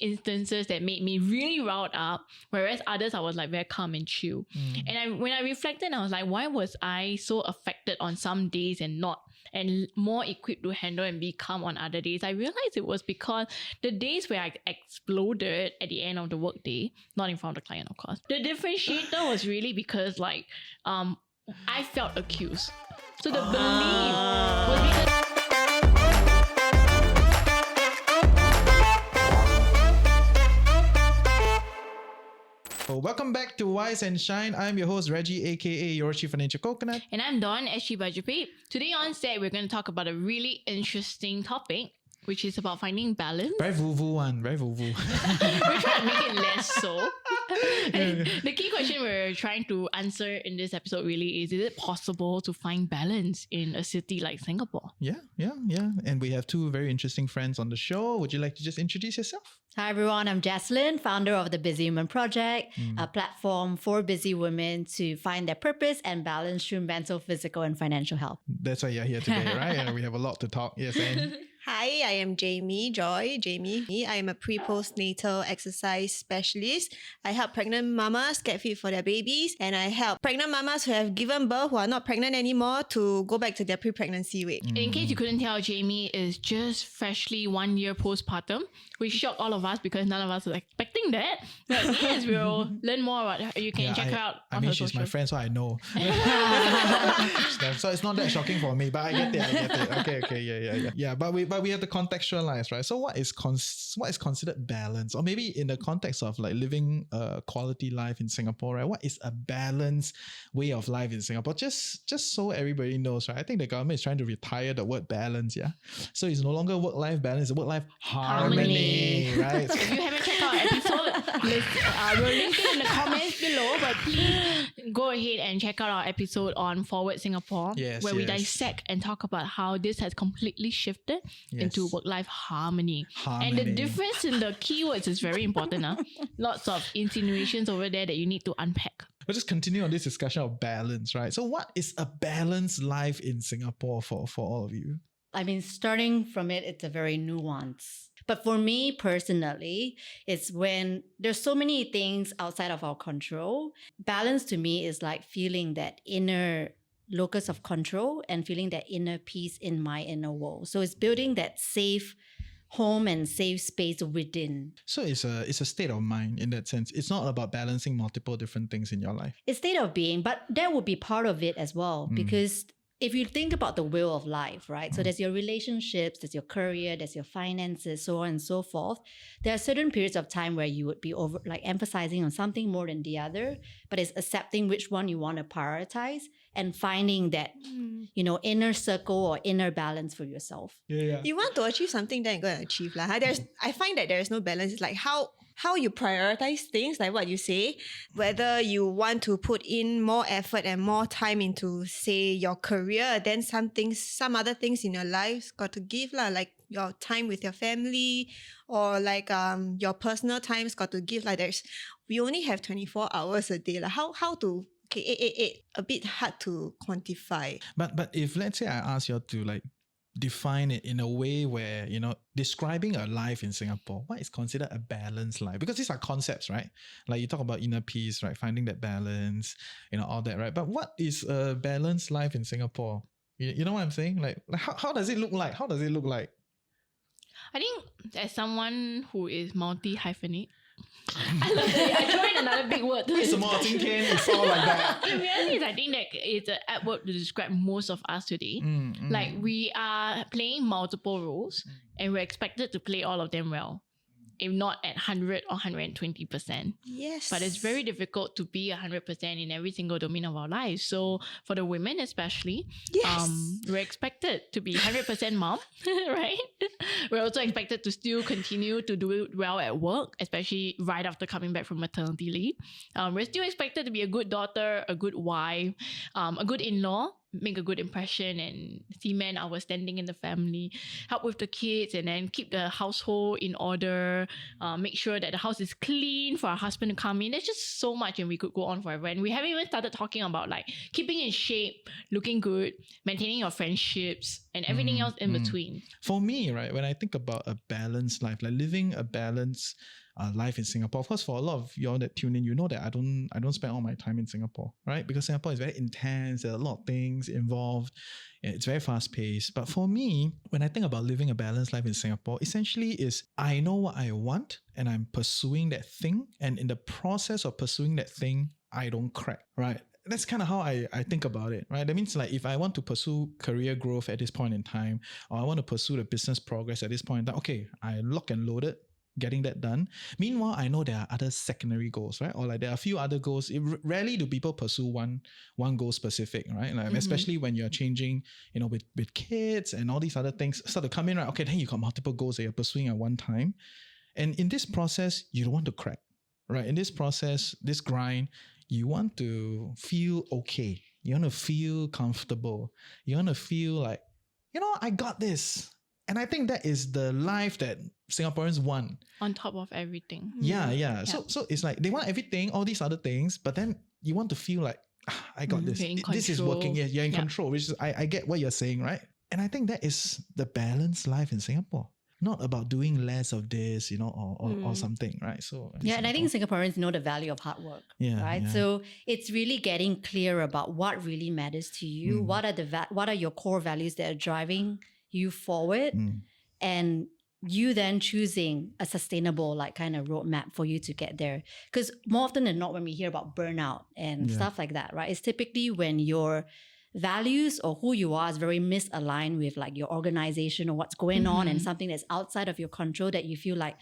instances that made me really riled up, whereas others I was like very calm and chill. And when I reflected, I was like, why was I so affected on some days and more equipped to handle and be calm on other days? I realized it was because the days where I exploded at the end of the workday, not in front of the client, of course, the differentiator was really because I felt accused. So the belief was because welcome back to Wise and Shine. I'm your host Reggie, aka your Chief Financial Coconut. And I'm Dawn, SG Budget Babe. Today on set, we're going to talk about a really interesting topic, which is about finding balance. Very woo-woo one, very woo-woo. We're trying to make it less so. And the key question we're trying to answer in this episode really is it possible to find balance in a city like Singapore? Yeah. And we have two very interesting friends on the show. Would you like to just introduce yourself? Hi everyone, I'm Jaslyn, founder of the Busy Woman Project, a platform for busy women to find their purpose and balance through mental, physical, and financial health. That's why you're here today, right? And we have a lot to talk. Yes, and Hi, I am Jayme Joy. I am a pre-postnatal exercise specialist. I help pregnant mamas get fit for their babies, and I help pregnant mamas who have given birth who are not pregnant anymore to go back to their pre-pregnancy weight. In case you couldn't tell, Jayme is just freshly 1 year postpartum, which shocked all of us because none of us were expecting that. But yes, we'll learn more about her. You can check her out on her she's social. my friend, so I know. So it's not that shocking for me, but I get it. Okay, yeah. But we have to contextualize, right? So what is considered balance, or maybe in the context of like living a quality life in Singapore, right? What is a balanced way of life in Singapore? Just so everybody knows, right? I think the government is trying to retire the word balance, yeah. So it's no longer work-life balance, it's work-life harmony, right? If you haven't checked out our episode, we'll link it in the comments below, but please go ahead and check out our episode on Forward Singapore, where we dissect and talk about how this has completely shifted into work-life harmony. And the difference in the keywords is very important. Lots of insinuations over there that you need to unpack. We'll just continue on this discussion of balance, right? So what is a balanced life in Singapore for all of you? I mean, starting from it's a very nuanced. But for me personally, it's when there's so many things outside of our control. Balance to me is like feeling that inner locus of control and feeling that inner peace in my inner world. So it's building that safe home and safe space within. So it's a state of mind in that sense. It's not about balancing multiple different things in your life. It's state of being, but that would be part of it as well, because if you think about the wheel of life, right? So there's your relationships, there's your career, there's your finances, so on and so forth. There are certain periods of time where you would be emphasizing on something more than the other, but it's accepting which one you want to prioritize and finding that, inner circle or inner balance for yourself. Yeah. You want to achieve something, then you're going to achieve. I find that there is no balance. It's like how you prioritize things, like what you say, whether you want to put in more effort and more time into, say, your career, then some other things in your life got to give, like your time with your family, or like your personal time's got to give. We only have 24 hours a day. Like how to a bit hard to quantify. But if let's say I ask you to like define it in a way where, describing a life in Singapore, what is considered a balanced life? Because these are concepts, right? Like you talk about inner peace, right? Finding that balance, all that, right? But what is a balanced life in Singapore? You know what I'm saying? Like how does it look like? How does it look like? I think as someone who is multi-hyphenate, I love it. I throw in another big word. It's all like that. In reality, I think that it's an apt word to describe most of us today. Like we are playing multiple roles and we're expected to play all of them well, if not at 100 or 120%. Yes. But it's very difficult to be 100% in every single domain of our lives. So for the women especially, we're expected to be 100% mom, right? We're also expected to still continue to do well at work, especially right after coming back from maternity leave. We're still expected to be a good daughter, a good wife, a good in-law, make a good impression and cement our standing in the family, help with the kids, and then keep the household in order, make sure that the house is clean for our husband to come in. There's just so much, and we could go on forever. And we haven't even started talking about like keeping in shape, looking good, maintaining your friendships, and everything else in between. For me, right, when I think about a balanced life, like living a balanced life in Singapore, of course, for a lot of y'all that tune in, you know that I don't spend all my time in Singapore, right? Because Singapore is very intense. There are a lot of things involved. It's very fast paced. But for me, when I think about living a balanced life in Singapore, essentially is I know what I want and I'm pursuing that thing. And in the process of pursuing that thing, I don't crack, right? That's kind of how I think about it, right? That means like if I want to pursue career growth at this point in time, or I want to pursue the business progress at this point in time, okay, I lock and load it, getting that done. Meanwhile, I know there are other secondary goals, right? Or like there are a few other goals. Rarely do people pursue one goal specific, right? Like especially when you're changing, with kids and all these other things start to come in, right? Okay, then you got multiple goals that you're pursuing at one time. And in this process, you don't want to crack, right? In this process, this grind, you want to feel okay. You want to feel comfortable. You want to feel like, I got this. And I think that is the life that Singaporeans want. On top of everything. Yeah. So it's like they want everything, all these other things, but then you want to feel like, I got this. This is working. Yeah, you're in control, which is, I get what you're saying, right? And I think that is the balanced life in Singapore. Not about doing less of this, or something, right? So and I think Singaporeans know the value of hard work, right? Yeah. So it's really getting clear about what really matters to you. What are your core values that are driving you forward, and you then choosing a sustainable kind of roadmap for you to get there. Because more often than not, when we hear about burnout and stuff like that, right, it's typically when your values or who you are is very misaligned with like your organization or what's going on, and something that's outside of your control that you feel like,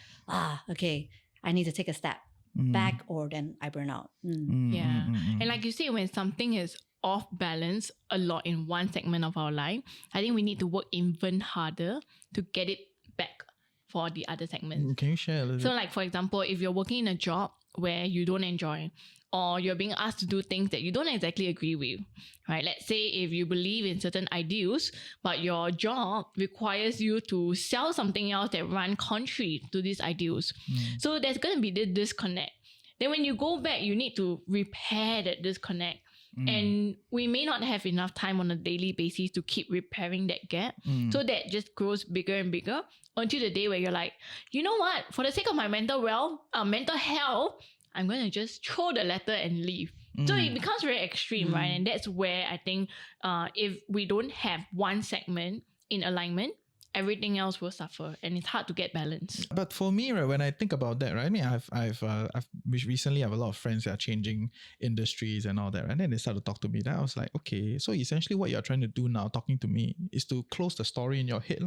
okay, I need to take a step back, or then I burn out. And like you say, when something is off balance a lot in one segment of our life, I think we need to work even harder to get it back for the other segments. Can you share a little bit? So like, for example, if you're working in a job where you don't enjoy, or you're being asked to do things that you don't exactly agree with, right? Let's say if you believe in certain ideals, but your job requires you to sell something else that run contrary to these ideals. So there's going to be this disconnect. Then when you go back, you need to repair that disconnect. And we may not have enough time on a daily basis to keep repairing that gap. So that just grows bigger and bigger until the day where you're like, you know what? For the sake of my mental health, I'm going to just throw the letter and leave. So it becomes very extreme, right? And that's where I think if we don't have one segment in alignment, everything else will suffer, and it's hard to get balance. But for me, right, when I think about that, right, I mean, I've recently have a lot of friends that are changing industries and all that, right? And then they start to talk to me. Then I was like, okay, so essentially what you're trying to do now, talking to me, is to close the story in your head,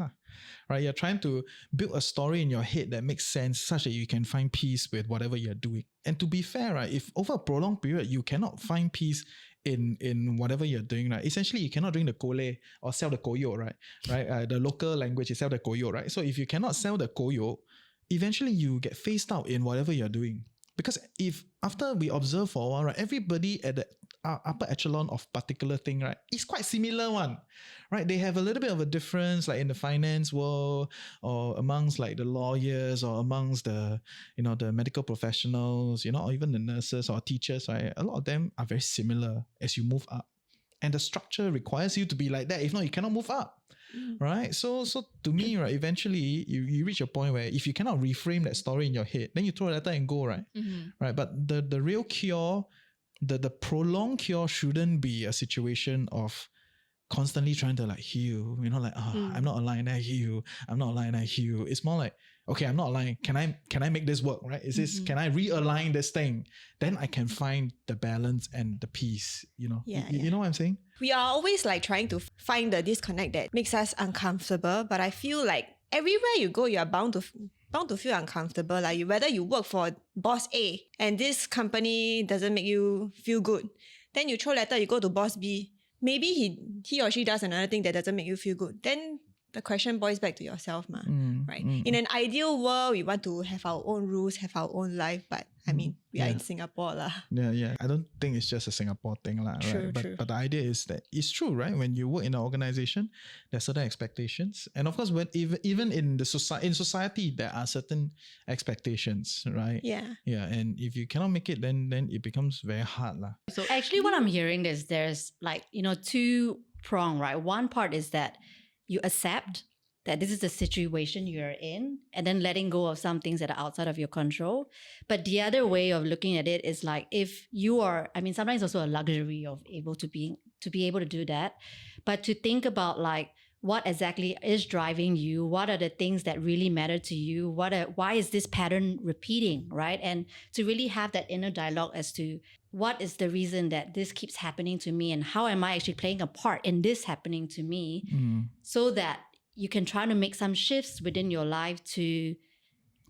right? You're trying to build a story in your head that makes sense, such that you can find peace with whatever you're doing. And to be fair, right, if over a prolonged period you cannot find peace in whatever you're doing, right? Essentially, you cannot drink the kole or sell the koyo, right? The local language is sell the koyo, right? So if you cannot sell the koyo, eventually you get phased out in whatever you're doing. Because if after we observe for a while, right, everybody at the upper echelon of particular thing, right, is quite similar one, right? They have a little bit of a difference, like in the finance world, or amongst like the lawyers, or amongst the the medical professionals, or even the nurses or teachers, right? A lot of them are very similar as you move up, and the structure requires you to be like that. If not, you cannot move up. Right? So to me, right, eventually you reach a point where if you cannot reframe that story in your head, then you throw a letter and go, right? Right. But the real cure, the prolonged cure shouldn't be a situation of constantly trying to like heal, I'm not aligned, I heal. I'm not aligned, I heal. It's more like, okay, I'm not aligned. Can I make this work, right? Is this, can I realign this thing? Then I can find the balance and the peace, you know what I'm saying? We are always like trying to find the disconnect that makes us uncomfortable, but I feel like everywhere you go, you are bound to feel uncomfortable. Like whether you work for boss A and this company doesn't make you feel good, then you throw letter, you go to boss B. Maybe he or she does another thing that doesn't make you feel good. Then the question boils back to yourself, right? In an ideal world, we want to have our own rules, have our own life, but I mean, we are in Singapore lah. Yeah. I don't think it's just a Singapore thing lah, True, right? true. But the idea is that it's true, right? When you work in an organization, there's certain expectations, and of course, when even in society, there are certain expectations, right? Yeah. And if you cannot make it, then it becomes very hard lah. So Actually, what I'm hearing is there's like, two prong, right? One part is that you accept that this is the situation you're in and then letting go of some things that are outside of your control. But the other way of looking at it is like, if you are, I mean, sometimes also a luxury of be able to do that, but to think about like, what exactly is driving you? What are the things that really matter to you? Why is this pattern repeating, right? And to really have that inner dialogue as to what is the reason that this keeps happening to me and how am I actually playing a part in this happening to me, so that you can try to make some shifts within your life to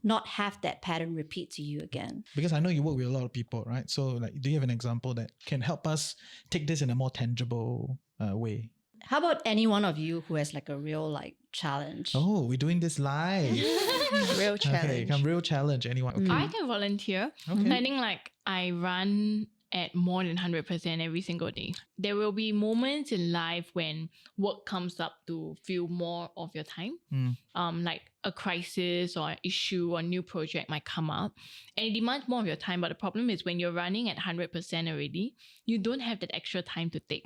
not have that pattern repeat to you again. Because I know you work with a lot of people, right? So like, do you have an example that can help us take this in a more tangible way? How about any one of you who has like a real like challenge? Oh, we're doing this live. Real challenge. Okay, come real challenge. Anyone? Okay. I can volunteer. Okay. I think like I run at more than 100% every single day. There will be moments in life when work comes up to fill more of your time. Like a crisis or an issue or a new project might come up and it demands more of your time. But the problem is when you're running at 100% already, you don't have that extra time to take.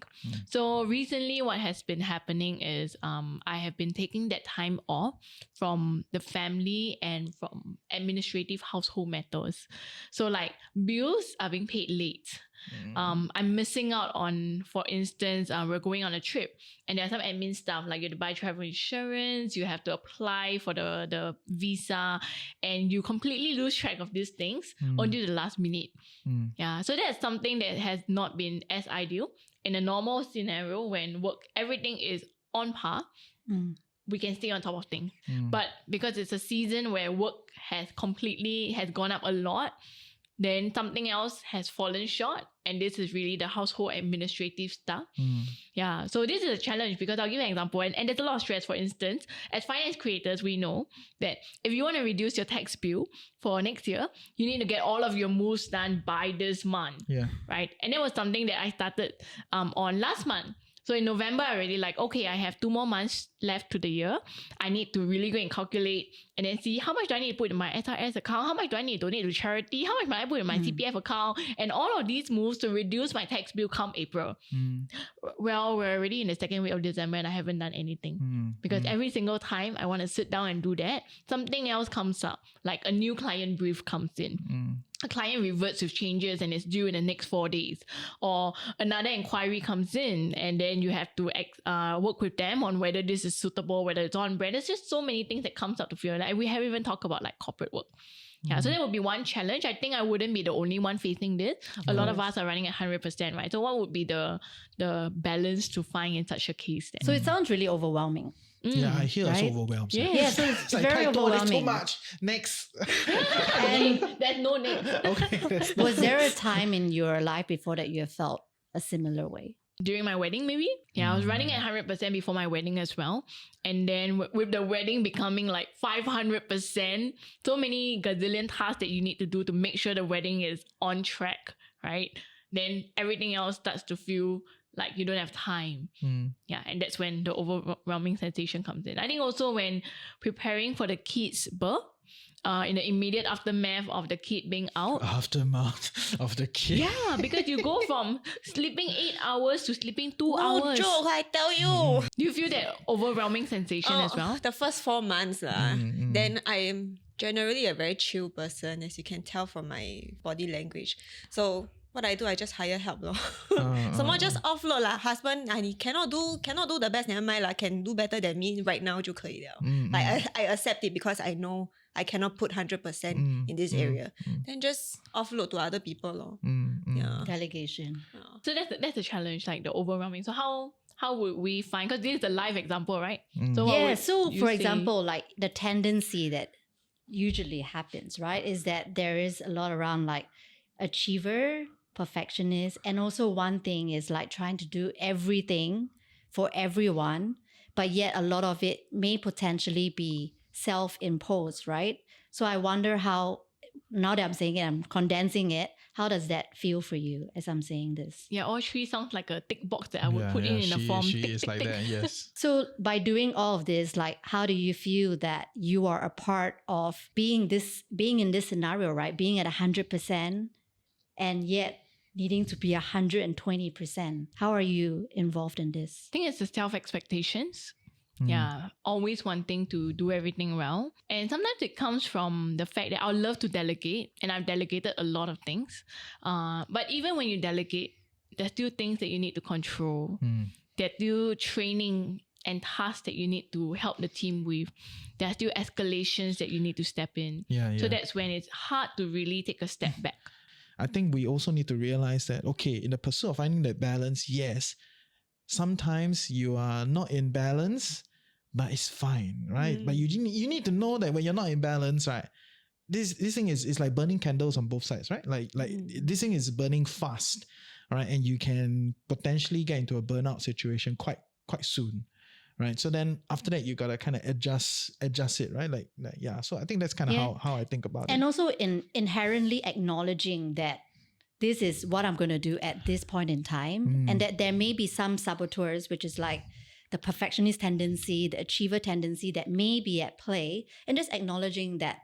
So recently what has been happening is I have been taking that time off from the family and from administrative household matters. So like bills are being paid late. I'm missing out on, for instance, we're going on a trip and there's some admin stuff like you have to buy travel insurance, you have to apply for the visa, and you completely lose track of these things until the last minute. Yeah, so that's something that has not been as ideal. In a normal scenario when everything is on par, we can stay on top of things. But because it's a season where work has gone up a lot, then something else has fallen short, and this is really the household administrative stuff. Yeah, so this is a challenge because I'll give you an example, and there's a lot of stress. For instance, as finance creators, we know that if you want to reduce your tax bill for next year, you need to get all of your moves done by this month. Right? And that was something that I started on last month. So in November, I already like, okay, I have 2 more months left to the year. I need to really go and calculate and then see how much do I need to put in my SRS account? How much do I need to donate to charity? How much might I put in my CPF account? And all of these moves to reduce my tax bill come April. Well, we're already in the second week of December and I haven't done anything. Because every single time I want to sit down and do that, something else comes up. Like a new client brief comes in. A client reverts with changes and it's due in the next 4 days, or another inquiry comes in and then you have to work with them on whether this is suitable, whether it's on brand. There's just so many things that comes up to feel like we haven't even talked about like corporate work. Yeah, so that would be one challenge. I think I wouldn't be the only one facing this. A lot of us are running at 100%, right? So what would be the balance to find in such a case then? So it sounds really overwhelming. Yeah, I hear it's right? overwhelmed. Yeah, so it's very It's overwhelming. too much. Next. And There's no next. Okay. was there a time in your life before that you have felt a similar way? During my wedding, maybe? Yeah, I was running at 100% before my wedding as well. And then with the wedding becoming like 500%, so many gazillion tasks that you need to do to make sure the wedding is on track, right? Then everything else starts to feel like you don't have time. Yeah, and that's when the overwhelming sensation comes in. I think also when preparing for the kid's birth, in the immediate aftermath of the kid being out. Aftermath of the kid. Yeah, because you go from sleeping 8 hours to sleeping 2 No hours. joke, I tell you. Do you feel that overwhelming sensation as well? The first 4 months, then I am generally a very chill person, as you can tell from my body language. So what I do, I just hire help lor. Someone just offload lah. Husband, he cannot do the best, never mind lah. Can do better than me right now 就可以了. Like I accept it because I know I cannot put 100% in this area. Then just offload to other people lor. Yeah. Delegation. So that's a challenge, like the overwhelming. So how would we find, because this is a live example, right? So So you for say? example, like the tendency that usually happens, right, is that there is a lot around like achiever, perfectionist, and also one thing is like trying to do everything for everyone, but yet a lot of it may potentially be self-imposed, right? So I wonder how, now that I'm saying it, I'm condensing it, how does that feel for you as I'm saying this? Yeah, all three sounds like a tick box that I would put in a form. She Tick, is tick, like tick. that, yes. So by doing all of this, like, how do you feel that you are a part of being in this scenario, right? Being at 100% and yet needing to be 120%. How are you involved in this? I think it's the self-expectations. Mm. Yeah, always wanting to do everything well. And sometimes it comes from the fact that I love to delegate, and I've delegated a lot of things. But even when you delegate, there's still things that you need to control. Mm. There's still training and tasks that you need to help the team with. There are still escalations that you need to step in. Yeah. So that's when it's hard to really take a step back. I think we also need to realize that, okay, in the pursuit of finding that balance, yes, sometimes you are not in balance, but it's fine, right? But you need to know that when you're not in balance, right, this thing is like burning candles on both sides, right? Like this thing is burning fast, right? And you can potentially get into a burnout situation quite soon, right? So then after that, you gotta kind of adjust it, right? Like yeah. So I think that's kind of how I think about it. And also inherently acknowledging that this is what I'm going to do at this point in time, and that there may be some saboteurs, which is like the perfectionist tendency, the achiever tendency that may be at play, and just acknowledging that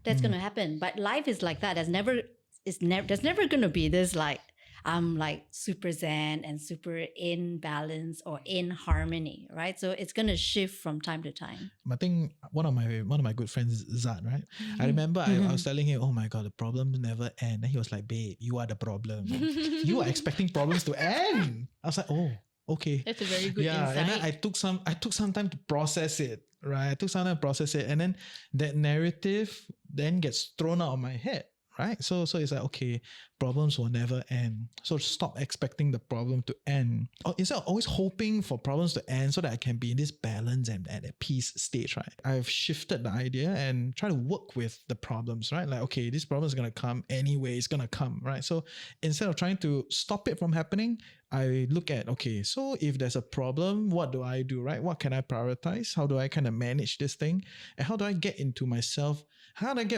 that's going to happen. But life is like that. There's never going to be this like, I'm like super zen and super in balance or in harmony, right? So it's going to shift from time to time. I think one of my good friends, Zad, right? I remember I was telling him, oh my God, the problems never end. And he was like, babe, you are the problem. You are expecting problems to end. I was like, oh, okay. That's a very good insight. And then I took some time to process it, right? I took some time to process it. And then that narrative then gets thrown out of my head. Right? So it's like, okay, problems will never end. So stop expecting the problem to end. Or instead of always hoping for problems to end so that I can be in this balance and at a peace stage, right? I've shifted the idea and try to work with the problems, right? Like, okay, this problem is going to come anyway, it's going to come, right? So instead of trying to stop it from happening, I look at, okay, so if there's a problem, what do I do, right? What can I prioritize? How do I kind of manage this thing? And how do I get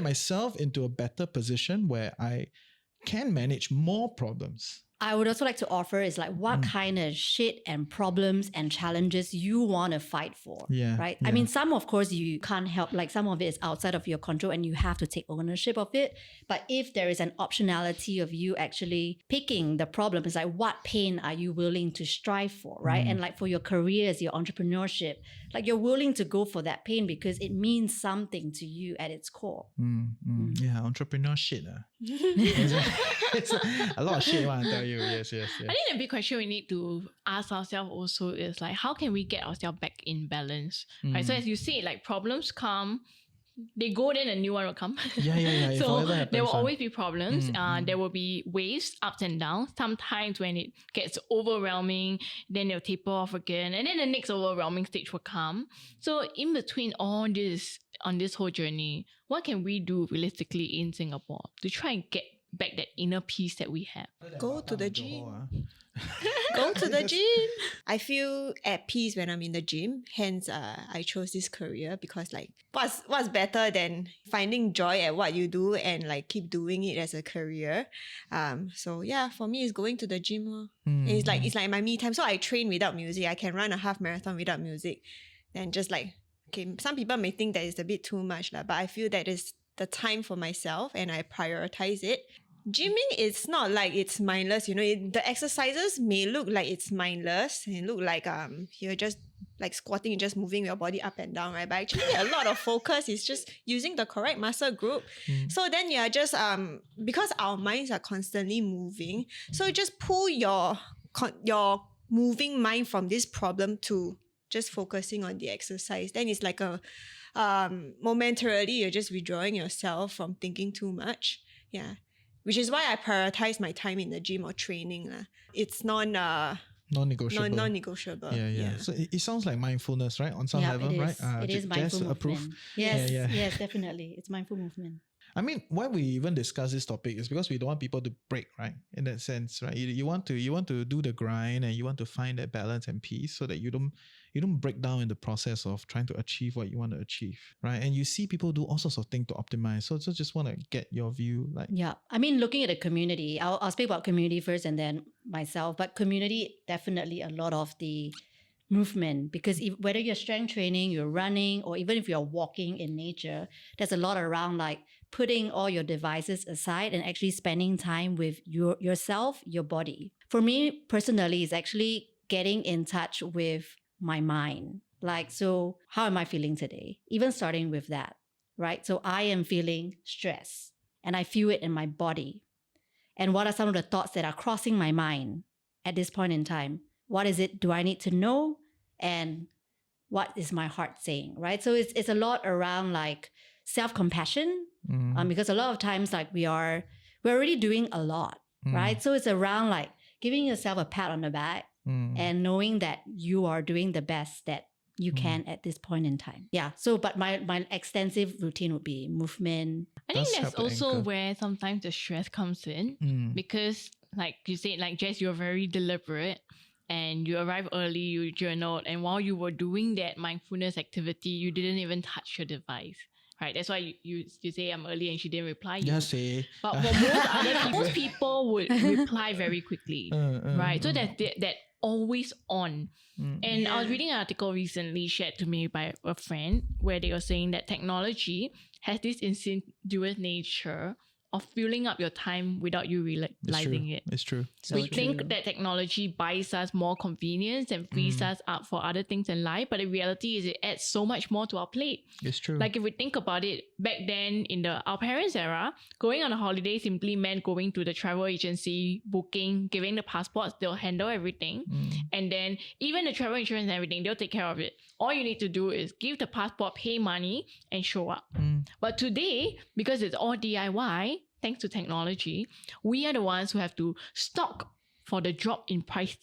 myself into a better position where I can manage more problems? I would also like to offer is like what kind of shit and problems and challenges you want to fight for. Yeah. Right? Yeah. I mean, some of course you can't help, like some of it is outside of your control and you have to take ownership of it. But if there is an optionality of you actually picking the problem, it's like what pain are you willing to strive for, right? And like for your careers, your entrepreneurship, like you're willing to go for that pain because it means something to you at its core. Yeah, entrepreneur shit. It's a lot of shit, I tell you. Yes. I think the big question we need to ask ourselves also is like, how can we get ourselves back in balance? Right. So as you say, like problems come, they go, then a new one will come. Yeah. So there will always be problems. There will be waves, ups and downs. Sometimes when it gets overwhelming, then they'll taper off again, and then the next overwhelming stage will come. So in between all this, on this whole journey, what can we do realistically in Singapore to try and get back that inner peace that we have? Go to the gym. Go to the gym. I feel at peace when I'm in the gym. Hence, I chose this career because like, what's better than finding joy at what you do and like keep doing it as a career. So yeah, for me, it's going to the gym. It's like my me time. So I train without music. I can run a half marathon without music. And just like, okay, some people may think that it's a bit too much, but I feel that is the time for myself and I prioritize it. Gymming is not like it's mindless, the exercises may look like it's mindless and look like you're just like squatting and just moving your body up and down, right? But actually a lot of focus is just using the correct muscle group. So then you're just because our minds are constantly moving, so just pull your moving mind from this problem to just focusing on the exercise. Then it's like a momentarily you're just withdrawing yourself from thinking too much. Yeah. Which is why I prioritize my time in the gym or training. It's non-negotiable. Non-negotiable. Yeah. So it sounds like mindfulness, right? On some level, it is. right? It is mindful movement. approve. Yes, yes, definitely. It's mindful movement. I mean, why we even discuss this topic is because we don't want people to break, right? In that sense, right? You want to do the grind and you want to find that balance and peace so that you don't break down in the process of trying to achieve what you want to achieve, right? And you see people do all sorts of things to optimize. So just want to get your view, like. Yeah, I mean, looking at the community, I'll speak about community first and then myself. But community, definitely a lot of the movement, because whether you're strength training, you're running, or even if you're walking in nature, there's a lot around like putting all your devices aside and actually spending time with yourself, your body. For me personally, it's actually getting in touch with my mind. Like, so how am I feeling today? Even starting with that, right? So I am feeling stress and I feel it in my body. And what are some of the thoughts that are crossing my mind at this point in time? What is it do I need to know? And what is my heart saying, right? So it's a lot around like self-compassion, because a lot of times like we're already doing a lot, right? So it's around like giving yourself a pat on the back and knowing that you are doing the best that you can at this point in time. Yeah. So, but my extensive routine would be movement. I think Does that's help to also anchor. where sometimes the stress comes in because, like you said, like Jess, you're very deliberate and you arrive early, you journaled, and while you were doing that mindfulness activity, you didn't even touch your device. Right, that's why you say I'm early and she didn't reply you. Yeah, say. But for most people would reply very quickly, right? So that's that always on. And I was reading an article recently shared to me by a friend where they were saying that technology has this insidious nature of filling up your time without you realizing it. It's true. So We true. think that technology buys us more convenience and frees us up for other things in life, but the reality is it adds so much more to our plate. It's true. Like if we think about it, back then in our parents' era, going on a holiday simply meant going to the travel agency, booking, giving the passports, they'll handle everything. And then even the travel insurance and everything, they'll take care of it. All you need to do is give the passport, pay money, and show up. But today, because it's all DIY, thanks to technology, we are the ones who have to stock for the drop in price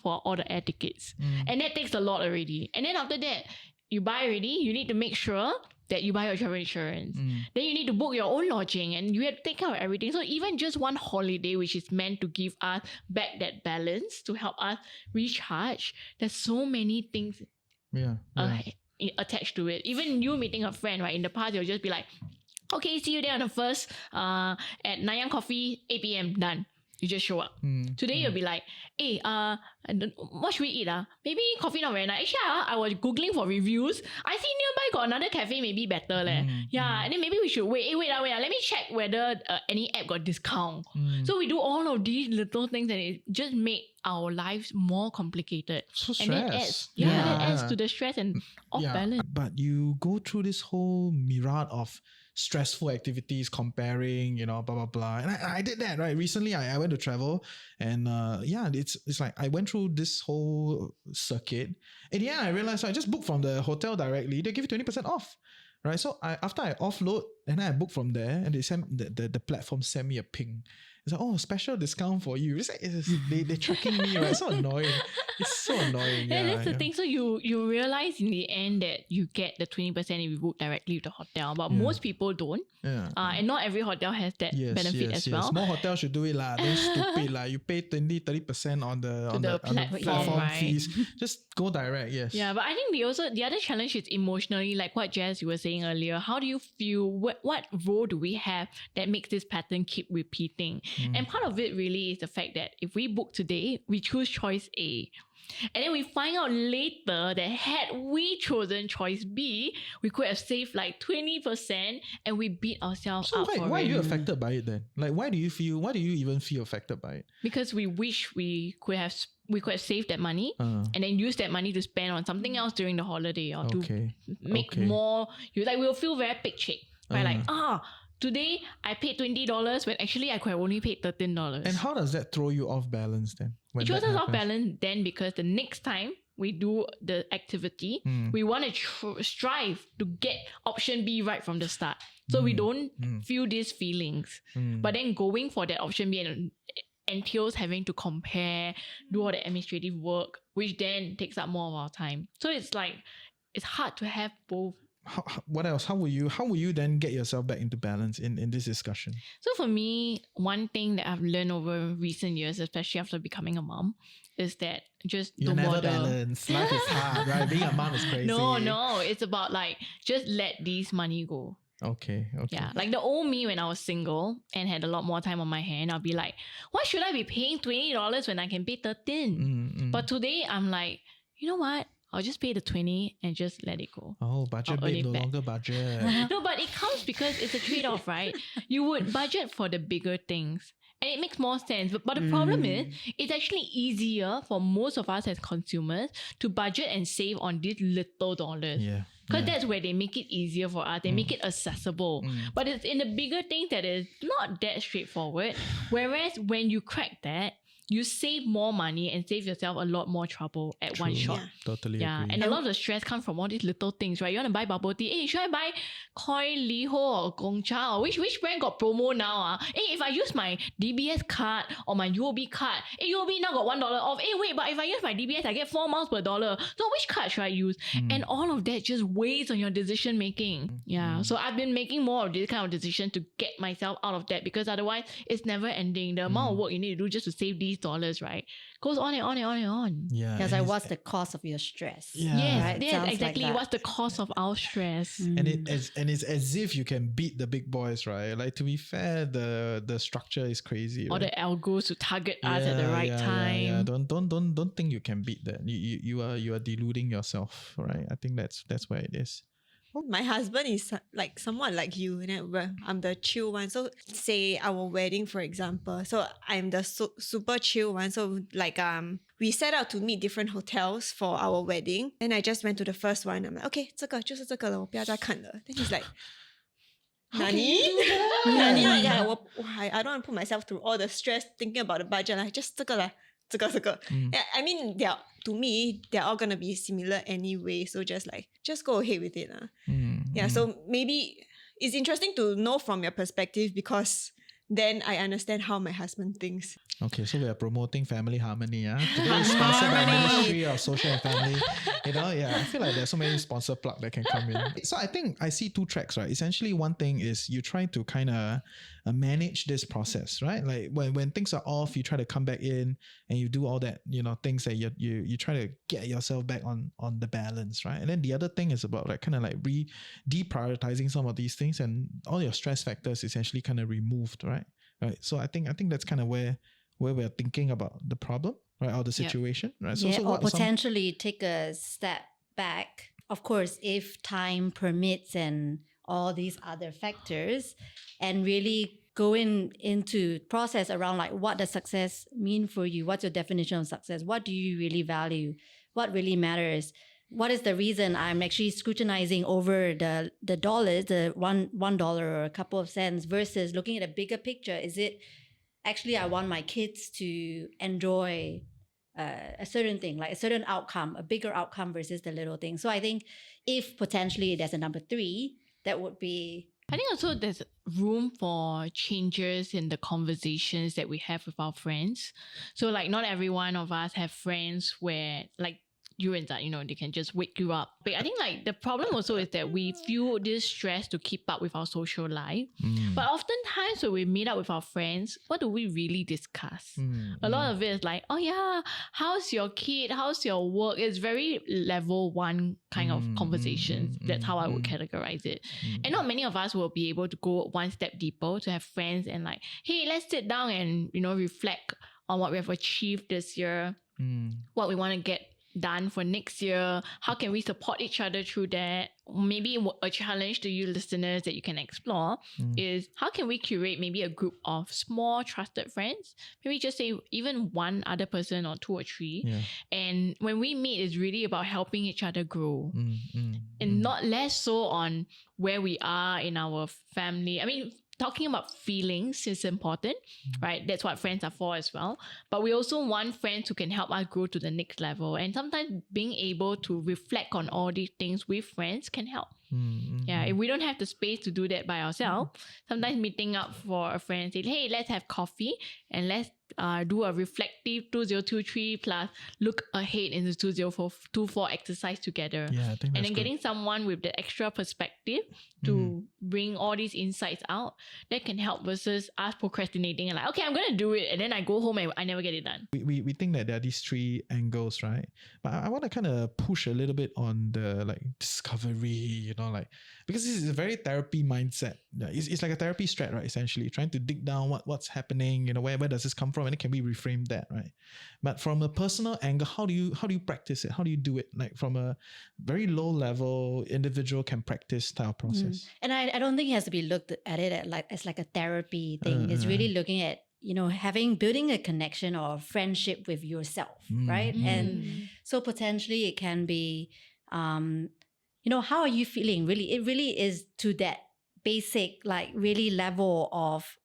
for all the air tickets. And that takes a lot already. And then after that, you buy already, you need to make sure that you buy your travel insurance. Then you need to book your own lodging and you have to take care of everything. So even just one holiday, which is meant to give us back that balance, to help us recharge, there's so many things attached to it. Even you meeting a friend, right? In the past, you'll just be like, okay, see you there on the 1st at Nanyang Coffee, 8 p.m. done. You just show up. Today you'll be like, hey, what should we eat? Maybe coffee not very nice. Actually, I was Googling for reviews. I see nearby got another cafe, maybe better. And then maybe we should wait. Let me check whether any app got discount. So we do all of these little things and it just make our lives more complicated. So and that stress. that adds to the stress and off balance. But you go through this whole myriad of stressful activities, comparing, blah, blah, blah. And I did that, right? Recently, I went to travel and it's like I went through this whole circuit. In the end, I realized I just booked from the hotel directly. They give you 20% off, right? So after I offload and then I booked from there and they send the platform sent me a ping. It's like, oh, special discount for you. It's like, they're tracking me, right? It's so annoying. It's so annoying. And that's the thing. So you realize in the end that you get the 20% if you book directly with the hotel, but most people don't. And not every hotel has that benefit as well. Small hotels should do it lah. Don't stupid lah. You pay 20-30% on the platform right? fees. Just go direct. Yes. Yeah, but I think the other challenge is emotionally, like what Jess you were saying earlier. How do you feel? What role do we have that makes this pattern keep repeating? And part of it really is the fact that if we book today, we choose choice A. And then we find out later that had we chosen choice B, we could have saved like 20% and we beat ourselves up for why it. are you affected by it then? Like, why do you even feel affected by it? Because we wish we could have saved that money and then use that money to spend on something else during the holiday or to make more. We'll feel very pig-check. Right? Like, today I paid $20 when actually I could have only paid $13. And how does that throw you off balance then? It throws us off balance then because the next time we do the activity, we want to strive to get option B right from the start. So we don't feel these feelings. But then going for that option B entails having to compare, do all the administrative work, which then takes up more of our time. So it's like, it's hard to have both. what else? How will you then get yourself back into balance in this discussion? So for me, one thing that I've learned over recent years, especially after becoming a mom, is that just You're don't never bother. balanced. Life is hard, right? Being a mom is crazy. No, it's about like just let these money go. Okay. Yeah, like the old me when I was single and had a lot more time on my hand, I'll be like, why should I be paying $20 when I can pay 13? But today I'm like, you know what? I'll just pay the 20 and just let it go. Oh, budget I'll earn babe, it no back. longer budget. No, but it comes because it's a trade-off, right? You would budget for the bigger things. And it makes more sense. But the problem is, it's actually easier for most of us as consumers to budget and save on these little dollars. Yeah. Because that's where they make it easier for us. They make it accessible. But it's in the bigger things that is not that straightforward. Whereas when you crack that, you save more money and save yourself a lot more trouble at one shot. Yeah. Totally agree. And a lot of the stress comes from all these little things, right? You want to buy bubble tea. Hey, should I buy Koi, Liho or Gongcha? Or which brand got promo now? Hey, if I use my DBS card or my UOB card, hey, UOB now got $1 off. Hey, wait, but if I use my DBS, I get 4 miles per dollar. So which card should I use? And all of that just weighs on your decision making. Yeah. So I've been making more of this kind of decision to get myself out of that, because otherwise it's never ending. The amount of work you need to do just to save these dollars, right, goes on and on and on and on. Yeah. Because and like, what's the cost of your stress? Yeah. Yes, Right, yes, sounds like exactly. that. What's the cost of our stress? And it's as if you can beat the big boys, right? Like, to be fair, the structure is crazy. Or right? the algos to target us at the right time. Yeah. Don't think you can beat that. You are deluding yourself, right? I think that's where it is. My husband is like somewhat like you, where I'm the chill one. So say our wedding, for example. So I'm the super chill one. So like we set out to meet different hotels for our wedding. Then I just went to the first one. I'm like, okay, 这个就是这个了，我不要再看了. Then he's like, Nani? Nani? Yeah, I don't want to put myself through all the stress thinking about the budget. Like, just 这个啦。这个. I mean, to me, they're all gonna be similar anyway. So just go ahead with it. Yeah, so maybe it's interesting to know from your perspective, because then I understand how my husband thinks. Okay, so we are promoting family harmony. Today is sponsored by Ministry of Social and Family. I feel like there's so many sponsor plug that can come in. So I think I see 2 tracks, right? Essentially, one thing is you try to kind of manage this process, right? Like when things are off, you try to come back in and you do all that, things that you try to get yourself back on the balance, right? And then the other thing is about like kind of like deprioritizing some of these things, and all your stress factors essentially kind of removed, right? Right. So I think that's kind of where we're thinking about the problem, right, or the situation, right? So, Yeah, so or what are some- potentially take a step back. Of course, if time permits and all these other factors, and really going into process around like, what does success mean for you? What's your definition of success? What do you really value? What really matters? What is the reason I'm actually scrutinizing over the dollars, the $1 or a couple of cents, versus looking at a bigger picture? Is it actually I want my kids to enjoy a certain thing, like a certain outcome, a bigger outcome versus the little thing? So I think if potentially there's a number 3, that would be... I think also there's room for changes in the conversations that we have with our friends. So like not every one of us have friends where like you and that, they can just wake you up. But I think like the problem also is that we feel this stress to keep up with our social life. But oftentimes when we meet up with our friends, what do we really discuss? A lot of it is like, oh yeah, how's your kid? How's your work? It's very level 1 kind of conversations. That's how I would categorize it. And not many of us will be able to go one step deeper to have friends and like, hey, let's sit down and, reflect on what we have achieved this year, what we want to get done for next year. How can we support each other through that? Maybe a challenge to you listeners that you can explore is how can we curate maybe a group of small trusted friends? Maybe just say even one other person or 2 or 3. Yeah. And when we meet, it's really about helping each other grow and not less so on where we are in our family. I mean, talking about feelings is important, right? That's what friends are for as well. But we also want friends who can help us grow to the next level. And sometimes being able to reflect on all these things with friends can help. Yeah, if we don't have the space to do that by ourselves, sometimes meeting up for a friend and say, hey, let's have coffee and let's do a reflective 2023 plus look ahead into 2024 exercise together. Yeah, I think that's and then great. getting someone with the extra perspective to bring all these insights out, that can help versus us procrastinating and like, okay, I'm going to do it. And then I go home and I never get it done. We think that there are these three angles, right? But I want to kind of push a little bit on the like discovery, like, because this is a very therapy mindset. Yeah, it's like a therapy strat, right? Essentially trying to dig down what's happening, where does this come from, and can we reframe that, right? But from a personal angle, how do you practice it? How do you do it? Like from a very low level individual can practice style process. And I don't think it has to be looked at it as like a therapy thing. It's really looking at building a connection or friendship with yourself, right? And so potentially it can be, how are you feeling? Really, it really is to that basic, like really level of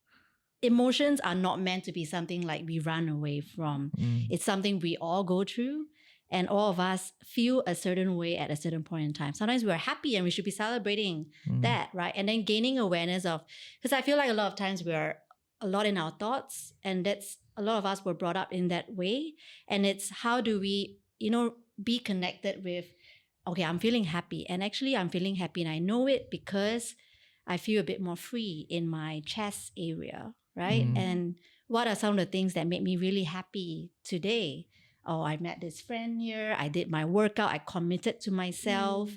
emotions are not meant to be something like we run away from. It's something we all go through. And all of us feel a certain way at a certain point in time. Sometimes we're happy and we should be celebrating that, right? And then gaining awareness of, because I feel like a lot of times we're a lot in our thoughts, and that's a lot of us were brought up in that way. And it's how do we, be connected with, okay, I'm feeling happy. And actually I'm feeling happy and I know it because I feel a bit more free in my chest area, right? And what are some of the things that made me really happy today? Oh, I met this friend here. I did my workout. I committed to myself.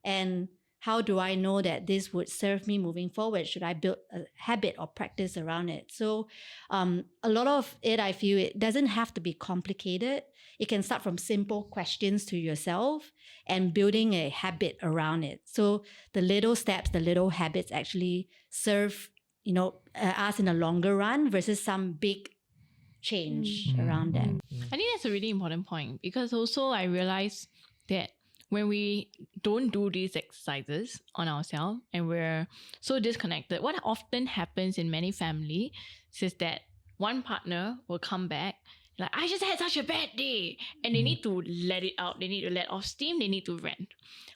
And how do I know that this would serve me moving forward? Should I build a habit or practice around it? So a lot of it, I feel it doesn't have to be complicated. It can start from simple questions to yourself and building a habit around it. So the little steps, the little habits actually serve, us in the longer run versus some big change around that. I think that's a really important point, because also I realized that when we don't do these exercises on ourselves and we're so disconnected, what often happens in many families is that one partner will come back like, I just had such a bad day, and they need to let it out. They need to let off steam. They need to rant.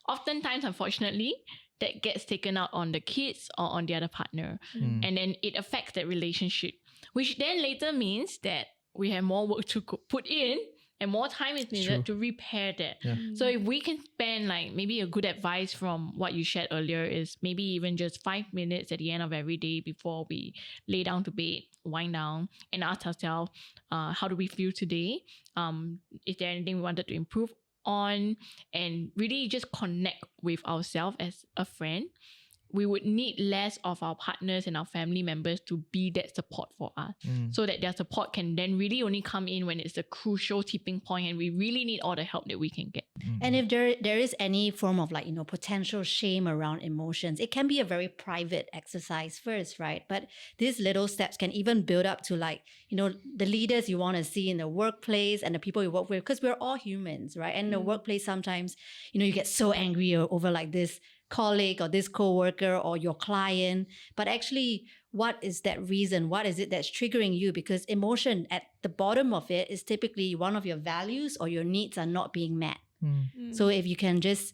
Oftentimes, unfortunately, that gets taken out on the kids or on the other partner. And then it affects that relationship, which then later means that we have more work to put in and more time is needed to repair that. So if we can spend like maybe a good advice from what you shared earlier is maybe even just 5 minutes at the end of every day before we lay down to bed, wind down and ask ourselves, how do we feel today? Is there anything we wanted to improve on? And really just connect with ourselves as a friend. We would need less of our partners and our family members to be that support for us, so that their support can then really only come in when it's a crucial tipping point and we really need all the help that we can get. And if there is any form of potential shame around emotions, it can be a very private exercise first, right? But these little steps can even build up to the leaders you want to see in the workplace and the people you work with, because we're all humans, right? And in the workplace, sometimes, you get so angry over like this colleague or this coworker or your client, but actually what is that reason? What is it that's triggering you? Because emotion at the bottom of it is typically one of your values or your needs are not being met. So if you can just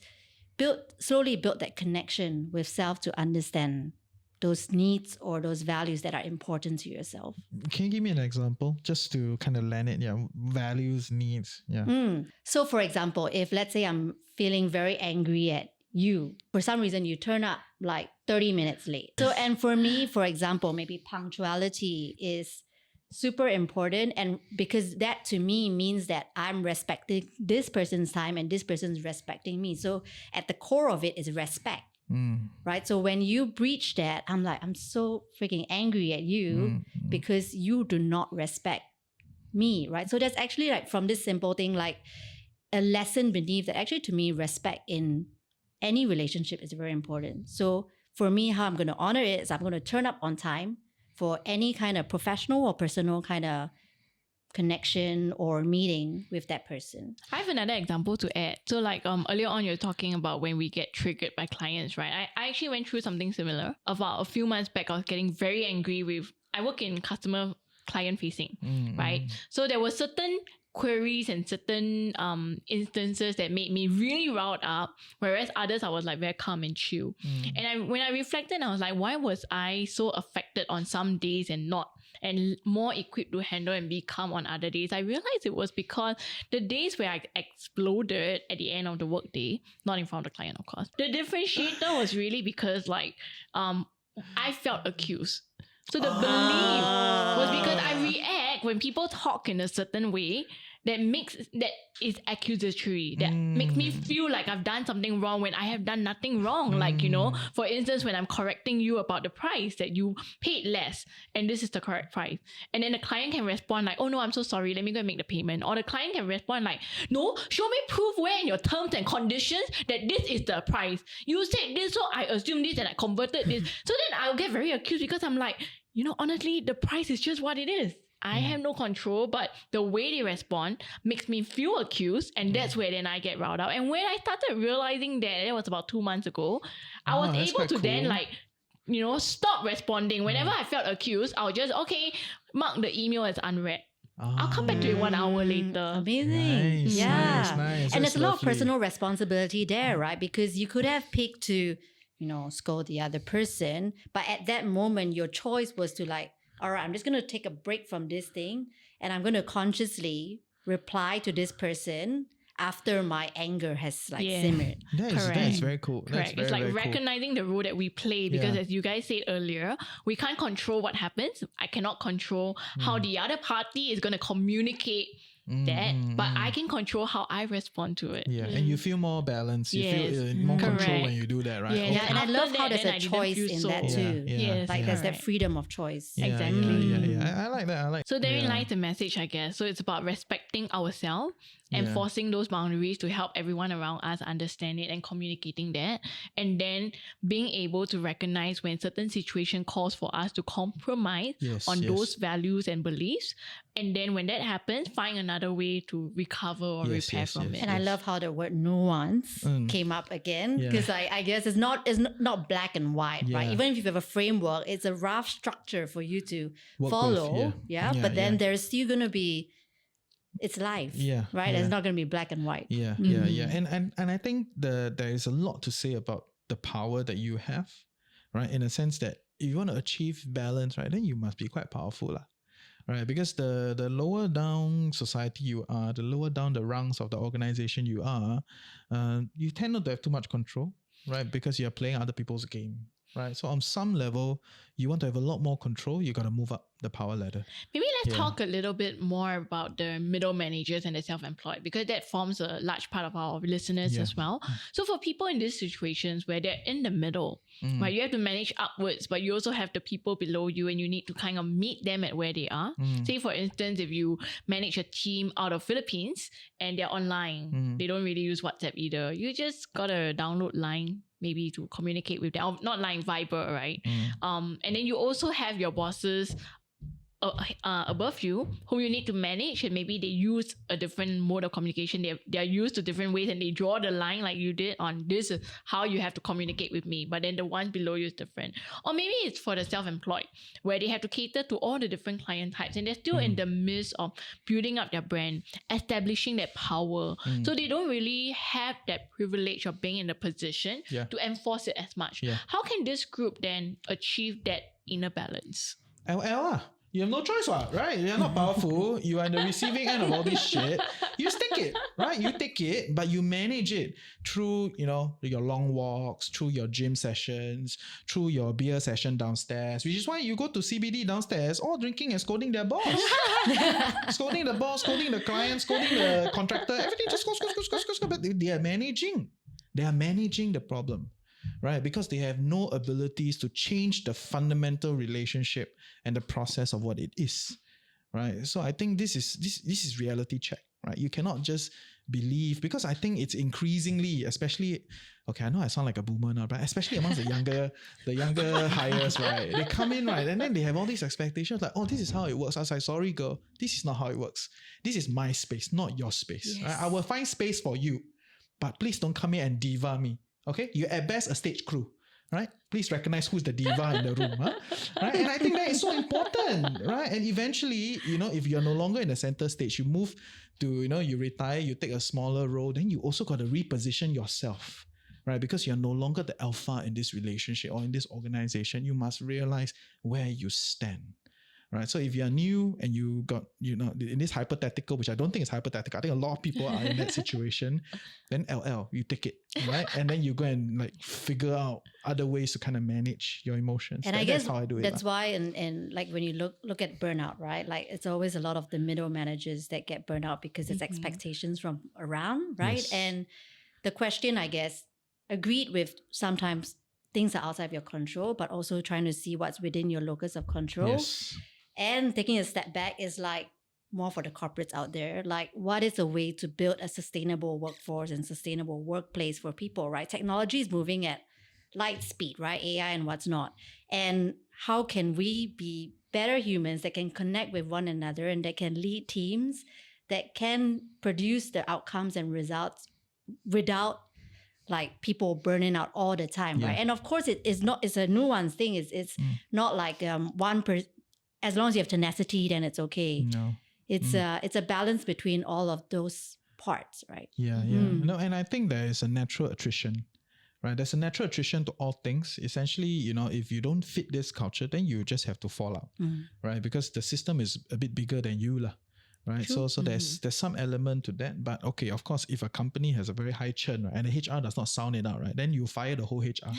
slowly build that connection with self to understand those needs or those values that are important to yourself. Can you give me an example just to kind of land it? Yeah, values, needs. Yeah. So for example, if let's say I'm feeling very angry at you, for some reason you turn up like 30 minutes late. So, and for me, for example, maybe punctuality is super important, and because that to me means that I'm respecting this person's time and this person's respecting me. So at the core of it is respect. Right? So when you breach that, I'm so freaking angry at you because you do not respect me, right? So that's actually like from this simple thing, like a lesson beneath that actually to me, respect in any relationship is very important. So for me, how I'm going to honor it is I'm going to turn up on time for any kind of professional or personal kind of connection or meeting with that person. I have another example to add. So like earlier on, you're talking about when we get triggered by clients, right? I actually went through something similar. About a few months back, I was getting very angry I work in customer client facing, right? So there were certain queries and certain instances that made me really riled up, whereas others I was like very calm and chill. And when I reflected, I was like, why was I so affected on some days and not, and more equipped to handle and be calm on other days? I realized it was because the days where I exploded at the end of the workday, not in front of the client, of course, the differentiator was really because I felt accused. So the belief was because I react when people talk in a certain way that is accusatory, that makes me feel like I've done something wrong when I have done nothing wrong. Like, for instance, when I'm correcting you about the price that you paid less and this is the correct price. And then the client can respond like, oh no, I'm so sorry, let me go and make the payment. Or the client can respond like, no, show me proof where in your terms and conditions that this is the price. You said this, so I assumed this and I converted this. So then I'll get very accused because I'm like, honestly, the price is just what it is. I have no control, but the way they respond makes me feel accused, and that's where then I get riled out. And when I started realizing that was about 2 months ago, I was able to then stop responding. Whenever I felt accused, I'll just, mark the email as unread. I'll come back to it 1 hour later. Amazing. Nice, Yeah. nice. And That's there's a lot of lovely. personal responsibility there, right? Because you could have picked to, scold the other person, but at that moment, your choice was to like, all right, I'm just going to take a break from this thing and I'm going to consciously reply to this person after my anger has simmered. That is very cool. That's Correct. very, It's like very cool. recognizing the role that we play because as you guys said earlier, we can't control what happens. I cannot control how the other party is going to communicate that, but I can control how I respond to it. Yeah, and you feel more balanced. You Yes. feel more control Correct. when you do that, right? Yeah, Okay. Yeah, and I After love how that, there's then a I didn't choice feel in so- that too. Yeah. Yes, Like there's that correct. freedom of choice. Yeah, Exactly. Yeah. I like that. I like. So therein lies the message, I guess. So it's about respecting ourselves, enforcing those boundaries to help everyone around us understand it and communicating that, and then being able to recognize when certain situation calls for us to compromise on those values and beliefs. And then when that happens, find another way to recover or repair from it. And I love how the word nuance came up again, because I guess it's not black and white, right? Even if you have a framework, it's a rough structure for you to Work follow. with, But then there's still gonna be, it's life, right? It's not gonna be black and white. Yeah. And I think there is a lot to say about the power that you have, right? In a sense that if you want to achieve balance, right, then you must be quite powerful, lah. Right, because the lower down society you are, the lower down the rungs of the organization you are, you tend not to have too much control, right? Because you're playing other people's game, right? So on some level, you want to have a lot more control, you got to move up the power ladder. Maybe let's talk a little bit more about the middle managers and the self-employed, because that forms a large part of our listeners as well. So for people in these situations where they're in the middle, right, you have to manage upwards, but you also have the people below you and you need to kind of meet them at where they are. Say for instance, if you manage a team out of Philippines and they're online, they don't really use WhatsApp either. You just gotta download Line maybe to communicate with them, not Line, Viber, right? And then you also have your bosses above you who you need to manage, and maybe they use a different mode of communication. They are used to different ways and they draw the line like you did on this is how you have to communicate with me, but then the one below you is different. Or maybe it's for the self-employed where they have to cater to all the different client types and they're still in the midst of building up their brand, establishing that power. So they don't really have that privilege of being in a position to enforce it as much. How can this group then achieve that inner balance? You have no choice, right? You're not powerful. You are in the receiving end of all this shit. You just take it, right? You take it, but you manage it through, your long walks, through your gym sessions, through your beer session downstairs, which is why you go to CBD downstairs, all drinking and scolding their boss. Scolding the boss, scolding the client, scolding the contractor, everything just go. But they are managing. They are managing the problem. Right, because they have no abilities to change the fundamental relationship and the process of what it is, right? So I think this is reality check, right? You cannot just believe, because I think it's increasingly, especially, okay, I know I sound like a boomer now, but especially amongst the younger hires, right? They come in, right, and then they have all these expectations like, oh, this is how it works. I was like, sorry, girl, this is not how it works. This is my space, not your space. Right? I will find space for you, but please don't come here and diva me. Okay, you're at best a stage crew. right? Please recognize who's the diva in the room, huh? Right? And I think that is so important, right? And eventually, if you're no longer in the center stage, you move to, you retire, you take a smaller role, then you also got to reposition yourself, right? Because you're no longer the alpha in this relationship or in this organization. You must realize where you stand. Right. So if you're new and you got, in this hypothetical, which I don't think is hypothetical, I think a lot of people are in that situation, then LL, you take it, right? And then you go and like figure out other ways to kind of manage your emotions. And I guess that's how I do it. That's why, and like when you look at burnout, right? Like it's always a lot of the middle managers that get burnt out because it's expectations from around, right? Yes. And the question, I guess, agreed with sometimes things are outside of your control, but also trying to see what's within your locus of control. Yes. And taking a step back is like more for the corporates out there. Like, what is a way to build a sustainable workforce and sustainable workplace for people, right? Technology is moving at light speed, right? AI and what's not. And how can we be better humans that can connect with one another and that can lead teams that can produce the outcomes and results without like people burning out all the time, right? And of course, it's a nuanced thing. It's not like as long as you have tenacity, then it's okay. No. It's a balance between all of those parts, right? Yeah. No, and I think there is a natural attrition, right? There's a natural attrition to all things. Essentially, if you don't fit this culture, then you just have to fall out, right? Because the system is a bit bigger than you, lah. Right. True. So there's some element to that. But okay, of course, if a company has a very high churn, right, and the HR does not sound it out, right, then you fire the whole HR.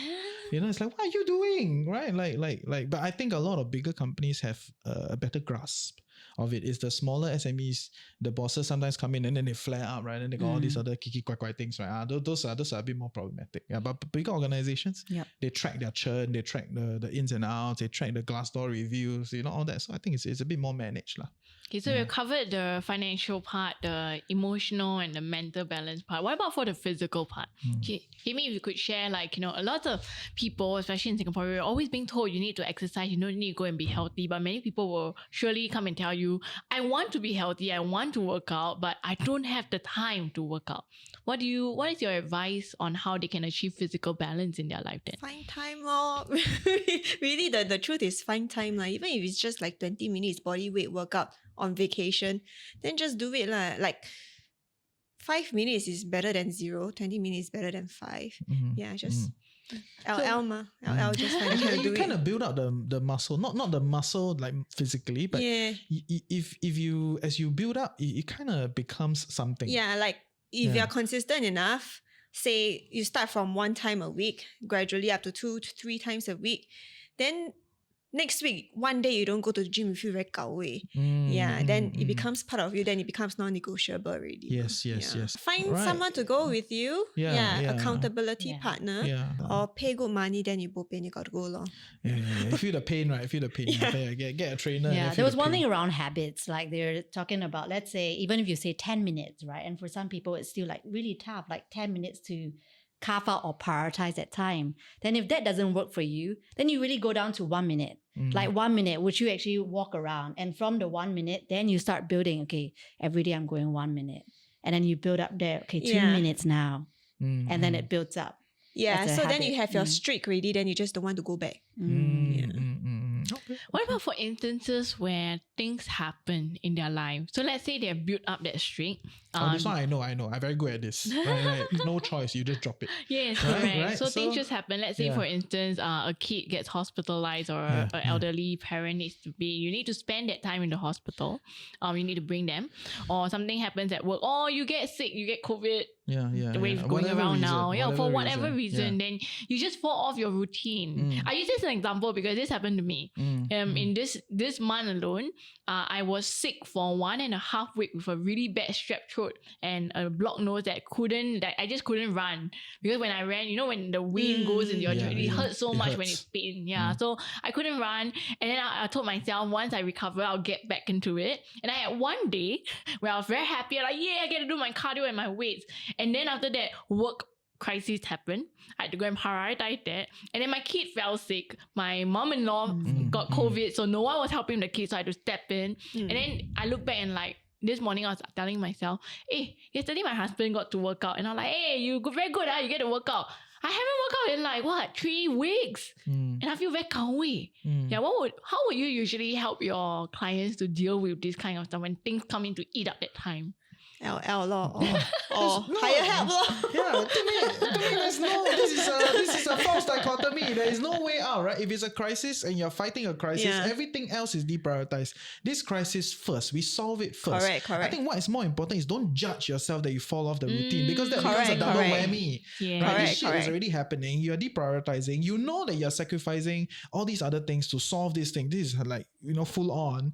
It's like, what are you doing? Right? Like, but I think a lot of bigger companies have a better grasp of it. It's the smaller SMEs, the bosses sometimes come in and then they flare up, right? And they got all these other kiki kwai kwai things, right? Those are a bit more problematic. Yeah, but bigger organizations, they track their churn, they track the ins and outs, they track the Glassdoor reviews, all that. So I think it's a bit more managed, lah. Okay, so we've covered the financial part, the emotional and the mental balance part. What about for the physical part? Okay, maybe if you could share, like, a lot of people, especially in Singapore, we're always being told you need to exercise, you need to go and be healthy. But many people will surely come and tell you, I want to be healthy, I want to work out, but I don't have the time to work out. What is your advice on how they can achieve physical balance in their life then? Find time, lor. Really, the truth is find time. Even if it's just like 20 minutes body weight workout on vacation, then just do it. Like 5 minutes is better than 0, 20 minutes is better than 5. Yeah, just LL just find time to do you it. kind of build up the muscle, not the muscle like physically, but if you as you build up, it kind of becomes something. Yeah, like if you're consistent enough, say you start from 1 time a week, gradually up to 2 to 3 times a week, then next week, one day you don't go to the gym, you feel very gao wei. Then it becomes part of you, then it becomes non-negotiable already. Yes. Find someone to go with you. Accountability partner. Or pay good money, then you both pay, you got to go along. You feel the pain, right? Feel the pain. Get a trainer. Yeah, there was one thing around habits, like they're talking about, let's say, even if you say 10 minutes, right? And for some people, it's still like really tough, like 10 minutes to carve out or prioritize that time. Then if that doesn't work for you, then you really go down to 1 minute. Like 1 minute, would you actually walk around? And from the 1 minute, then you start building, okay, every day I'm going 1 minute. And then you build up there, okay, 2 minutes now. And then it builds up. Yeah, so then you have your streak ready, then you just don't want to go back. Okay. What about for instances where things happen in their life? So let's say they have built up that streak. This one I know. I'm very good at this. Right. No choice, you just drop it. Yes, correct. So things just happen. Let's say, for instance, a kid gets hospitalized or an elderly parent you need to spend that time in the hospital. You need to bring them. Or something happens at work. Or you get sick, you get COVID. The way it's going around now. For whatever reason, then you just fall off your routine. I use this as an example because this happened to me. In this month alone, I was sick for 1.5 weeks with a really bad strep throat and a blocked nose that I just couldn't run. Because when I ran, when the wind goes in your throat, it hurts so much when it's pain. So I couldn't run. And then I told myself, once I recover, I'll get back into it. And I had one day where I was very happy. I get to do my cardio and my weights. And then after that, work crisis happened. I had to go and prioritize that. And then my kid fell sick. My mom-in-law got COVID, so no one was helping the kids, so I had to step in. And then I look back and like, this morning I was telling myself, hey, yesterday my husband got to work out. And I'm like, hey, you very good, you get to work out. I haven't worked out in like what 3 weeks, and I feel very kawaii. Yeah, how would you usually help your clients to deal with this kind of stuff when things come in to eat up that time? LL law or higher help law. Yeah, to me, there's no. This is a false dichotomy. There is no way out, right? If it's a crisis and you're fighting a crisis, Yeah. everything else is deprioritized. This crisis first, we solve it first. Correct. I think what is more important is don't judge yourself that you fall off the routine, because that becomes a Correct, double correct. whammy. Yeah. Right? Correct, This shit is already happening. You're deprioritizing. You know that you're sacrificing all these other things to solve this thing. This is like, full on.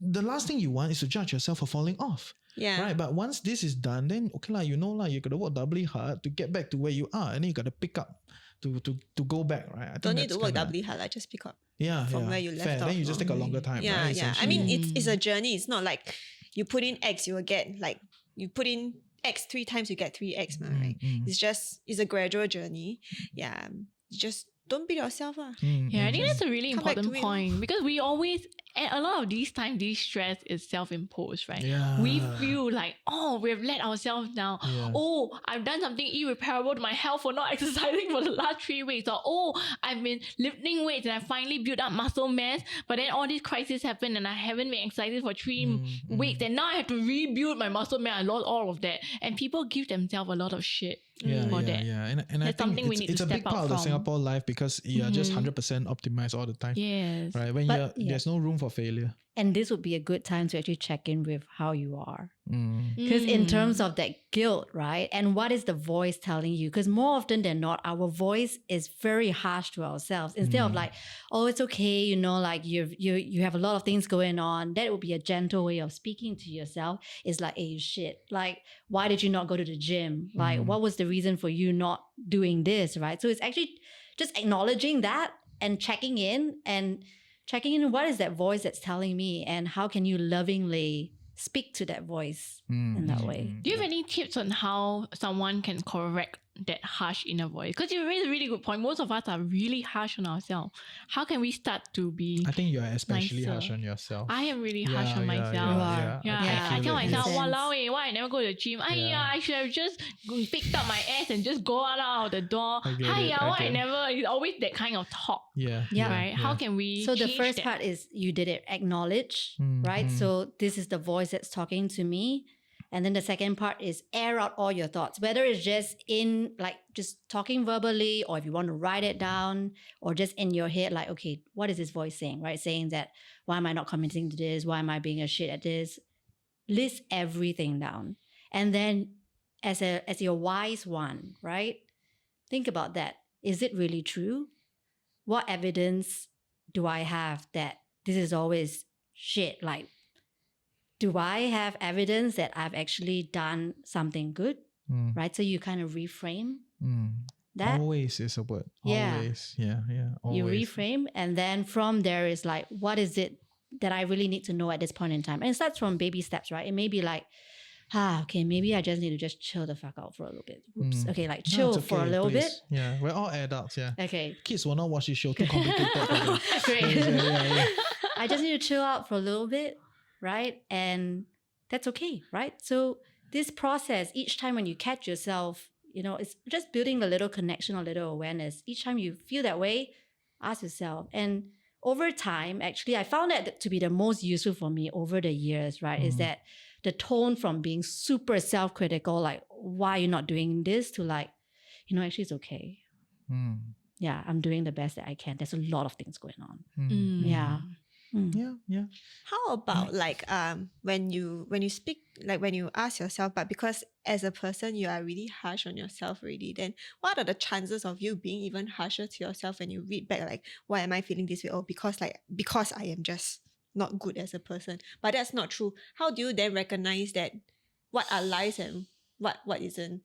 The last thing you want is to judge yourself for falling off. Yeah. Right, but once this is done, then okay you gotta work doubly hard to get back to where you are, and then you gotta pick up to go back, right? I Don't think need to that's work kinda- doubly hard, like just pick up Yeah, from yeah. where you left Fair. off. Then you just take a longer time, Yeah, right? yeah. I essentially. mean, it's a journey. It's not like you put in X, you will get like you put in X 3 times, you get 3X, right? It's a gradual journey. Yeah, just don't beat yourself. Yeah, I think that's a really Come back to important it. point, because we always, and a lot of these times, this stress is self-imposed, right? Yeah. We feel like, oh, we've let ourselves down. Yeah. Oh, I've done something irreparable to my health for not exercising for the last 3 weeks. Or, oh, I've been lifting weights and I finally built up muscle mass, but then all these crises happen and I haven't been exercising for 3 weeks, and now I have to rebuild my muscle mass. I lost all of that. And people give themselves a lot of shit for that. Yeah. And I That's think something we it's, need it's to a big step part out of the from. Singapore life, because you're just 100% optimized all the time. Yes. Right? When But, there's no room for failure. And this would be a good time to actually check in with how you are. Mm. Because in terms of that guilt, right? And what is the voice telling you? Because more often than not, our voice is very harsh to ourselves. Instead of like, oh, it's okay, like you have a lot of things going on. That would be a gentle way of speaking to yourself. It's like, hey, shit. Like, why did you not go to the gym? Like, what was the reason for you not doing this, right? So it's actually just acknowledging that and checking in what is that voice that's telling me, and how can you lovingly speak to that voice in that way. Do you have any tips on how someone can correct that harsh inner voice? Because you raised a really good point. Most of us are really harsh on ourselves. How can we start to be? I think you're especially nicer? harsh on yourself. I am really harsh on myself. are. Yeah, I feel tell it. myself, Makes sense. walao, why I never go to the gym? I should have just picked up my ass and just go out of the door. I get it, Why I okay. never? It's always that kind of talk, Yeah. right? How can we? So the change first that? part is you did it, acknowledge, right? So this is the voice that's talking to me. And then the second part is air out all your thoughts, whether it's just just talking verbally, or if you want to write it down, or just in your head, like, okay, what is this voice saying, right? Saying that, why am I not committing to this? Why am I being a shit at this? List everything down. And then as your wise one, right? Think about that. Is it really true? What evidence do I have that this is always shit? Like, do I have evidence that I've actually done something good? Right? So you kind of reframe that. Always is a word. Yeah. Always. Yeah. Always. You reframe, and then from there is like, what is it that I really need to know at this point in time? And it starts from baby steps, right? It may be like, okay, maybe I just need to just chill the fuck out for a little bit. Oops. Okay, like No, chill it's for a okay, little please. bit. Yeah, we're all adults. Yeah. Okay, Kids will not watch this show, too complicated for them. great. Yeah. I just need to chill out for a little bit, right? And that's okay, right? So this process, each time when you catch yourself, it's just building a little connection, a little awareness. Each time you feel that way, ask yourself. And over time, actually, I found that to be the most useful for me over the years, right? Is that the tone from being super self-critical, like, why are you not doing this, to like, actually it's okay. Yeah, I'm doing the best that I can. There's a lot of things going on. Yeah. Yeah. How about like when you speak, like when you ask yourself, but because as a person you are really harsh on yourself already, then what are the chances of you being even harsher to yourself when you read back, like, why am I feeling this way? Oh, because I am just not good as a person. But that's not true. How do you then recognize that what are lies and what isn't?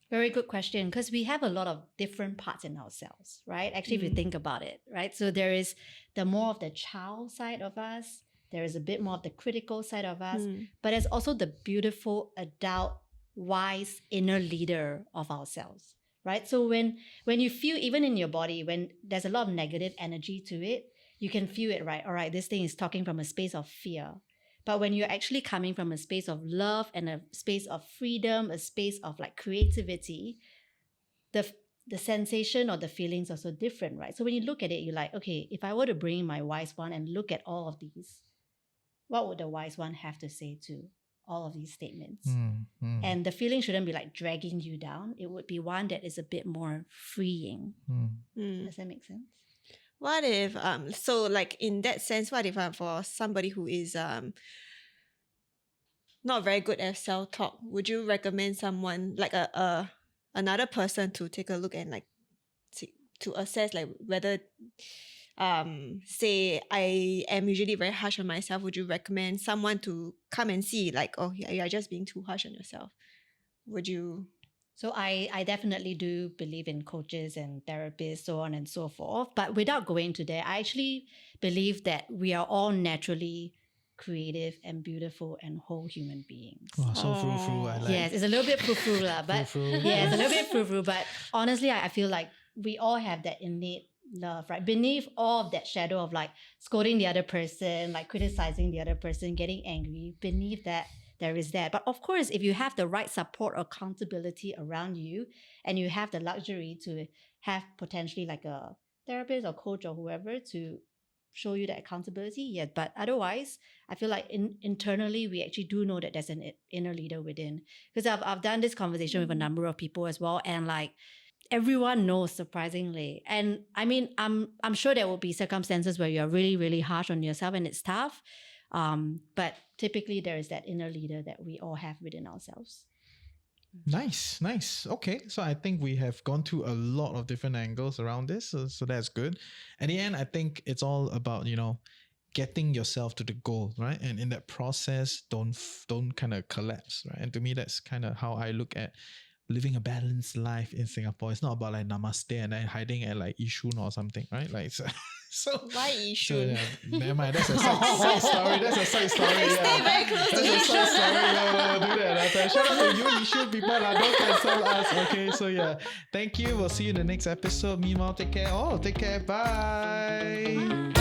Very good question, because we have a lot of different parts in ourselves, right? Actually, if you think about it, right? So there is the more of the child side of us. There is a bit more of the critical side of us. But there's also the beautiful adult, wise inner leader of ourselves, right? So when you feel, even in your body, when there's a lot of negative energy to it, you can feel it, right? All right, this thing is talking from a space of fear. But when you're actually coming from a space of love and a space of freedom, a space of like creativity, the sensation or the feelings are so different, right? So when you look at it, you're like, okay, if I were to bring my wise one and look at all of these, what would the wise one have to say to all of these statements? And the feeling shouldn't be like dragging you down. It would be one that is a bit more freeing. Does that make sense? What if so like in that sense, what if for somebody who is not very good at self-talk, would you recommend someone like another person to take a look and like to assess like whether say I am usually very harsh on myself? Would you recommend someone to come and see like, oh, you're just being too harsh on yourself? Would you? So I definitely do believe in coaches and therapists, so on and so forth. But without going to there, I actually believe that we are all naturally creative and beautiful and whole human beings. Wow, so frou-frou. I like. Yes, it's a little bit frou-frou lah, but Frou-frou. yeah, it's a little bit frou-frou. But honestly, I feel like we all have that innate love, right? Beneath all of that shadow of like scolding the other person, like criticizing the other person, getting angry, beneath that, there is that. But of course, if you have the right support or accountability around you, and you have the luxury to have potentially like a therapist or coach or whoever to show you that accountability, yes. But otherwise, I feel like internally, we actually do know that there's an inner leader within. Because I've done this conversation with a number of people as well, and like everyone knows, surprisingly. And I mean, I'm sure there will be circumstances where you're really, really harsh on yourself and it's tough. But typically there is that inner leader that we all have within ourselves. Nice. Okay, so I think we have gone through a lot of different angles around this, so that's good. At the end, I think it's all about, getting yourself to the goal, right? And in that process, don't kind of collapse, right? And to me, that's kind of how I look at living a balanced life in Singapore. It's not about like namaste and then hiding at like Yishun or something, right? Like so Why Yishun? Never mind. That's a side story. That's a side story. Stay very close to That's a Yishun. side story. No, do that. Shout out to you, Yishun people. Don't cancel us. Okay, so yeah. Thank you. We'll see you in the next episode. Meanwhile, take care. Take care. Bye.